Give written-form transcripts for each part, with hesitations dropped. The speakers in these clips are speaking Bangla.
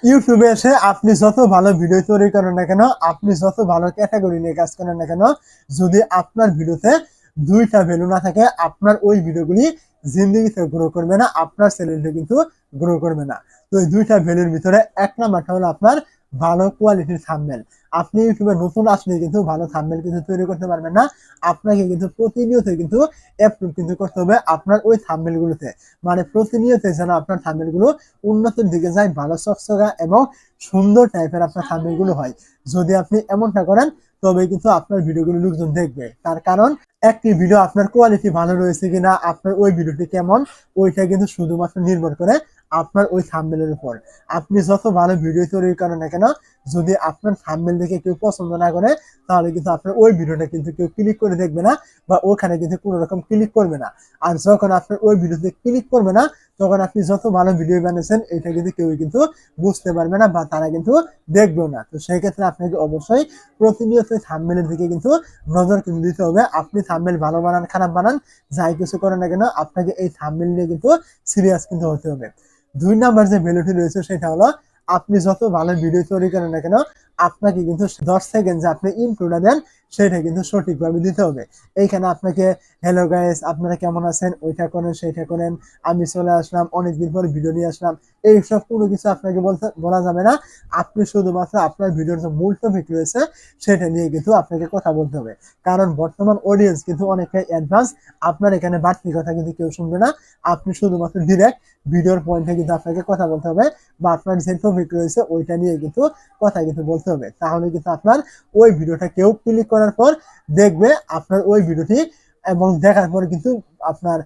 ইউটিউবে এসে আপনি যত ভালো ভিডিও তৈরি করেন না কেন, আপনি যত ভালো ক্যাটাগরি নিয়ে কাজ করেন না কেন, যদি আপনার ভিডিওতে দুইটা ভ্যালু না থাকে, আপনার ওই ভিডিওগুলি জিন্দিগিতে গ্রো করবে না, আপনার চ্যানেলটা কিন্তু গ্রো করবে না। তো এই দুইটা ভ্যালুর ভিতরে এক নাম্বারটা হলো আপনার ভালো কোয়ালিটির থাম্বনেল। আপনি ইউটিউবে নতুন আসলে কিন্তু ভালো থাম্বনেল কিন্তু তৈরি করতে পারবেন না। আপনাকে কিন্তু প্রতিনিয়ত কিন্তু অ্যাপ্রুভ কিন্তু করতে হবে আপনার ওই থাম্বনেল গুলোতে। মানে প্রতিনিয়ত যেন আপনার থাম্বনেল গুলো উন্নতির দিকে যায়, ভালো চকচকা এবং সুন্দর টাইপের আপনার থাম্বনেল গুলো হয়। যদি আপনি এমনটা করেন তবে কিন্তু আপনার ভিডিওগুলো লোকজন দেখবে। তার কারণ একটি ভিডিও আপনার কোয়ালিটি ভালো রয়েছে কিনা, আপনার ওই ভিডিওটি কেমন, ওইটা কিন্তু শুধুমাত্র নির্ভর করে আপনার ওই থাম্বনেলের উপর। আপনি যত ভালো ভিডিও তৈরি করেন না কেন, যদি আপনার থাম্বনেল দেখে কেউ পছন্দ না করে, তাহলে কিন্তু আপনার ওই ভিডিওটা কিন্তু কেউ ক্লিক করে দেখবে না, বা ওখানে কিন্তু কোনো রকম ক্লিক করবে না। আর যখন আপনার ওই ভিডিওতে ক্লিক করবে না, তখন আপনি যত ভালো ভিডিও বানিয়েছেন এটা কিন্তু কেউ কিন্তু বুঝতে পারবে না, বা তারা কিন্তু দেখবেও না। তো সেই ক্ষেত্রে আপনাকে অবশ্যই প্রতিনিয়ত থাম্বনেলের দিকে কিন্তু নজর কিন্তু দিতে হবে। আপনি থাম্বনেল ভালো বানান খারাপ বানান যাই কিছু করেন না কেন, আপনাকে এই থাম্বনেল নিয়ে কিন্তু সিরিয়াস কিন্তু হতে হবে। 2 নাম্বার যে ভ্যালুটি রয়েছে সেটা হলো, আপনি যত ভালো ভিডিও তৈরি করেন না কেন, আপনাকে কিন্তু 10 সেকেন্ড যে আপনি ইন্ট্রোটা দেন সেটা কিন্তু সঠিকভাবে দিতে হবে। এইখানে আপনাকে হ্যালো গাইস আপনারা কেমন আছেন, ওইটা করেন সেইটা করেন, আমি চলে আসলাম অনেকদিন পর ভিডিও নিয়ে আসলাম, এইসব কোনো কিছু আপনাকে বলা যাবে না। আপনি শুধুমাত্র আপনার ভিডিওর যে মূল টপিক রয়েছে সেটা নিয়ে কিন্তু আপনাকে কথা বলতে হবে। কারণ বর্তমান অডিয়েন্স কিন্তু অনেকটাই অ্যাডভান্স। আপনার এখানে বাড়তি কথা কিন্তু কেউ শুনবে না। আপনি শুধুমাত্র ডিরেক্ট ভিডিওর পয়েন্টে কিন্তু আপনাকে কথা বলতে হবে, বা আপনার যে টপিক রয়েছে ওইটা নিয়ে কিন্তু কথা কিন্তু বলতে হবে। তাহলে কিন্তু আপনার ওই ভিডিওটা কেউ ক্লিক করার পর দেখবে আপনার ওই ভিডিওটি, এবং দেখার পর কিন্তু আপনার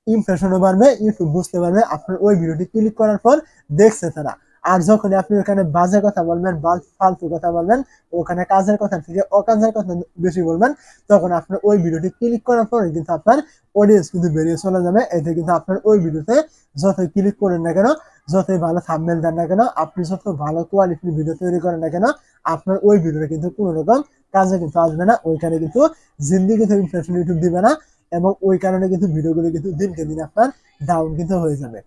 ইমপ্রেশনও বাড়বে, ইউটিউব বুঝতে পারবে আপনার ওই ভিডিওটি ক্লিক করার পর দেখছে তারা। আর যখন আপনি ওখানে বাজে কথা বলবেন বা ফালতু কথা বলবেন, ওখানে কাজের কথা থেকে অকাজের কথা বেশি বলবেন, তখন আপনার ওই ভিডিওটি ক্লিক করার পরে কিন্তু আপনার অডিয়েন্স কিন্তু বেরিয়ে চলে যাবে। এতে কিন্তু আপনার ওই ভিডিওতে যতই ক্লিক করেন না কেন, যতই ভালো থাম্বনেল দেন না কেন, আপনি যত ভালো কোয়ালিটির ভিডিও তৈরি করেন না কেন, আপনার ওই ভিডিওটা কিন্তু কোনো রকম কাজে কিন্তু আসবে না। ওইখানে কিন্তু জিন্দিগিতে ইমপ্রেশন ইউটিউব দিবে না, এবং ওই কারণে কিন্তু ভিডিওগুলো কিন্তু দিনকে দিন আপনার ডাউন কিন্তু হয়ে যাবে।